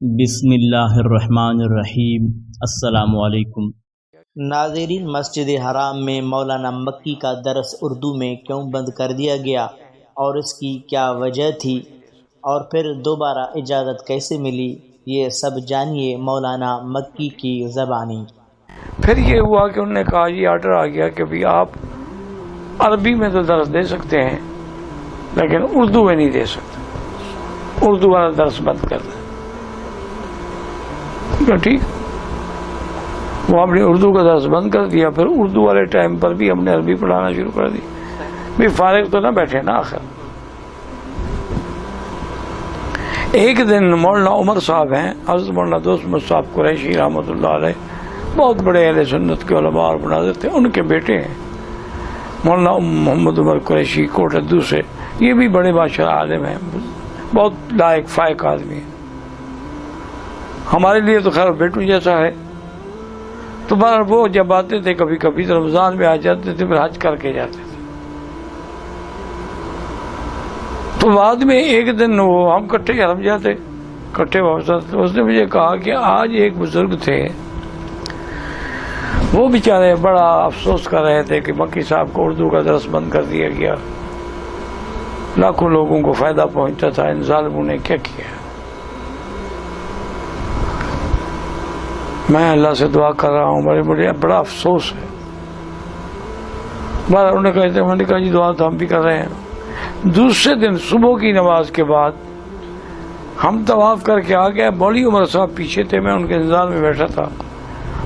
بسم اللہ الرحمن الرحیم۔ السلام علیکم۔ ناظرین، مسجد حرام میں مولانا مکی کا درس اردو میں کیوں بند کر دیا گیا اور اس کی کیا وجہ تھی، اور پھر دوبارہ اجازت کیسے ملی، یہ سب جانیے مولانا مکی کی زبانی۔ پھر یہ ہوا کہ انہوں نے کہا یہ آرڈر آ گیا کہ بھی آپ عربی میں تو درس دے سکتے ہیں لیکن اردو میں نہیں دے سکتے، اردو والا درس بند کر دیں۔ ٹھیک، وہ ہم نے اردو کا درس بند کر دیا۔ پھر اردو والے ٹائم پر بھی ہم نے عربی پڑھانا شروع کر دی، بھی فارغ تو نہ بیٹھے نا آخر۔ ایک دن مولانا عمر صاحب ہیں، حضرت مولانا دوست مصعب قریشی رحمۃ اللہ علیہ، بہت بڑے اہل سنت کے علماء اور مناظر تھے، ان کے بیٹے ہیں مولانا محمد عمر قریشی کوٹدو سے، یہ بھی بڑے بادشاہ عالم ہیں، بہت لائق فائق آدمی ہیں، ہمارے لیے تو خیر بیٹو جیسا ہے۔ تو بہر وہ جب آتے تھے کبھی کبھی تو رمضان میں آ جاتے تھے، پھر حج کر کے جاتے تھے۔ تو بعد میں ایک دن وہ ہم کٹھے حرم جاتے، کٹھے واپس آتے، اس نے مجھے کہا کہ آج ایک بزرگ تھے، وہ بیچارے بڑا افسوس کر رہے تھے کہ مکی صاحب کو اردو کا درس بند کر دیا گیا، لاکھوں لوگوں کو فائدہ پہنچتا تھا، ان ظالموں نے کیا کیا۔ میں اللہ سے دعا کر رہا ہوں، مجھے بڑا افسوس ہے۔ انہوں نے کہا جی دعا تو ہم بھی کر رہے ہیں۔ دوسرے دن صبح کی نماز کے بعد ہم طواف کر کے آ گئے، مولوی عمر صاحب پیچھے تھے، میں ان کے انتظار میں بیٹھا تھا،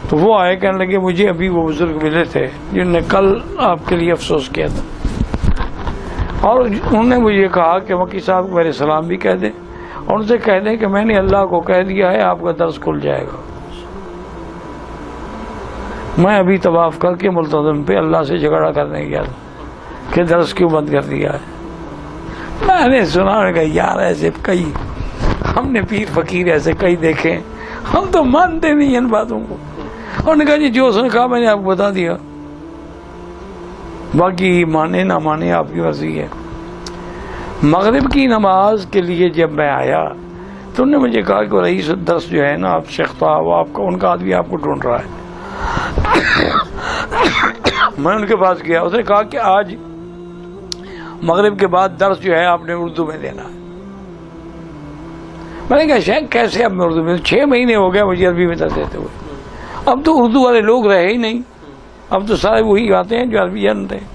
تو وہ آئے، کہنے لگے مجھے ابھی وہ بزرگ ملے تھے جنہوں نے کل آپ کے لیے افسوس کیا تھا، اور انہوں نے مجھے کہا کہ مکی صاحب کو میرے سلام بھی کہہ دیں، اور ان سے کہہ دیں کہ میں نے اللہ کو کہہ دیا ہے آپ کا درس کھل جائے گا۔ میں ابھی طواف کر کے ملتزم پہ اللہ سے جھگڑا کرنے گیا تھا کہ درس کیوں بند کر دیا ہے۔ میں نے سنا، کہ یار ایسے کئی ہم نے پیر فقیر ایسے کئی دیکھے، ہم تو مانتے نہیں ان باتوں کو۔ اور نے کہا جی جو اس نے کہا میں نے آپ کو بتا دیا، باقی مانے نہ مانے آپ کی مرضی ہے۔ مغرب کی نماز کے لیے جب میں آیا تو انہوں نے مجھے کہا کہ رئیس درس جو ہے نا آپ شیخ صاحب، وہ آپ کا ان کا آدمی آپ کو ڈھونڈ رہا ہے۔ میں ان کے پاس گیا، اس نے کہا کہ آج مغرب کے بعد درس جو ہے آپ نے اردو میں دینا ہے۔ میں نے کہا شیخ کیسے اب میں اردو میں، 6 مہینے ہو گیا مجھے عربی میں درس دیتے ہوئے، اب تو اردو والے لوگ رہے ہی نہیں، اب تو سارے وہی آتے ہیں جو عربی جانتے ہیں۔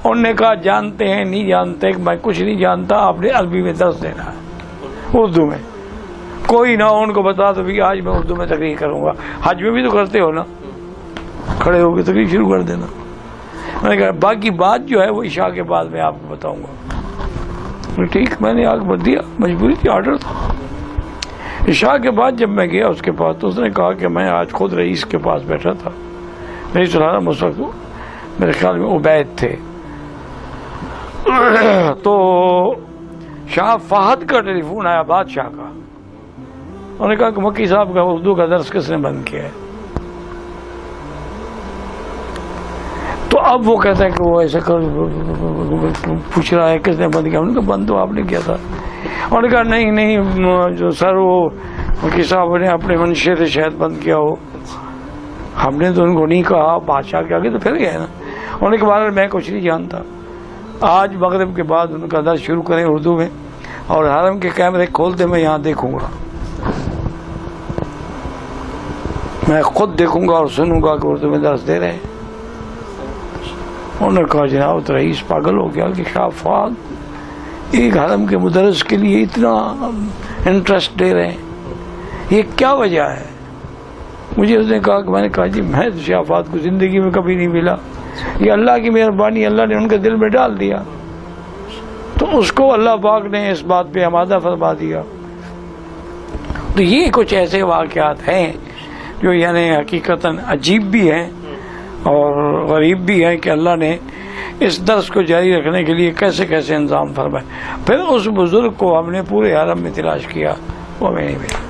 انہوں نے کہا جانتے ہیں نہیں جانتے، میں کچھ نہیں جانتا، آپ نے عربی میں درس دینا ہے اردو میں، کوئی نہ ان کو بتا دو بھی آج میں اردو میں تقریر کروں گا۔ حج میں بھی تو کرتے ہو نا، کھڑے ہو کے تقریر شروع کر دینا۔ میں نے کہا باقی بات جو ہے وہ عشاء کے بعد میں آپ کو بتاؤں گا۔ ٹھیک، میں نے آگ بت دیا، مجبوری تھی، آرڈر تھا۔ عشاء کے بعد جب میں گیا اس کے پاس تو اس نے کہا کہ میں آج خود رئیس کے پاس بیٹھا تھا، رئیس الحرم اس وقت میرے خیال میں عبید تھے، تو شاہ فہد کا ٹیلی فون آیا، بادشاہ کا، انہوں نے کہا کہ مکی صاحب کا اردو کا درس کس نے بند کیا ہے؟ تو اب وہ کہتا ہے کہ وہ ایسا پوچھ رہا ہے کس نے بند کیا؟ انہوں نے کہا بند تو آپ نے کیا تھا۔ انہوں نے کہا نہیں جو سر وہ مکی صاحب نے اپنے منشے سے شاید بند کیا ہو، ہم نے تو ان کو نہیں کہا، بادشاہ کے آگے تو پھر گئے نا۔ انہوں نے کہا میں کچھ نہیں جانتا، آج مغرب کے بعد ان کا درس شروع کریں اردو میں، اور حرم کے کیمرے کھولتے میں یہاں دیکھوں گا، میں خود دیکھوں گا اور سنوں گا کہ اردو میں درس دے رہے ہیں۔ انہوں نے کہا جناب تو رئیس پاگل ہو گیا کہ شاہ فہد ایک حرم کے مدرس کے لیے اتنا انٹرسٹ دے رہے ہیں، یہ کیا وجہ ہے؟ مجھے اس نے کہا کہ میں نے کہا جی میں تو شاہ فہد کو زندگی میں کبھی نہیں ملا، یہ اللہ کی مہربانی، اللہ نے ان کے دل میں ڈال دیا، تو اس کو اللہ پاک نے اس بات پہ آمادہ فرما دیا۔ تو یہ کچھ ایسے واقعات ہیں جو یعنی حقیقتاً عجیب بھی ہیں اور غریب بھی ہے کہ اللہ نے اس درس کو جاری رکھنے کے لیے کیسے کیسے انتظام فرمائے۔ پھر اس بزرگ کو ہم نے پورے حرم میں تلاش کیا، وہ ہمیں نہیں ملا۔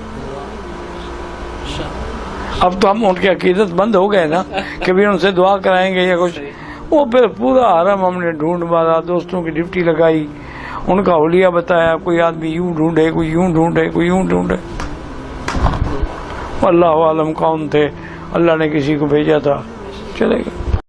اب تو ہم ان کی عقیدت بند ہو گئے نا کہ بھی ان سے دعا کرائیں گے یا کچھ، وہ پھر پورا حرم ہم نے ڈھونڈ مارا، دوستوں کی ڈیوٹی لگائی، ان کا حلیہ بتایا، کوئی آدمی یوں ڈھونڈے، کوئی یوں ڈھونڈے، کوئی یوں ڈھونڈے۔ اللہ عالم کون تھے, اللہ نے کسی کو بھیجا تھا, چلے گئے.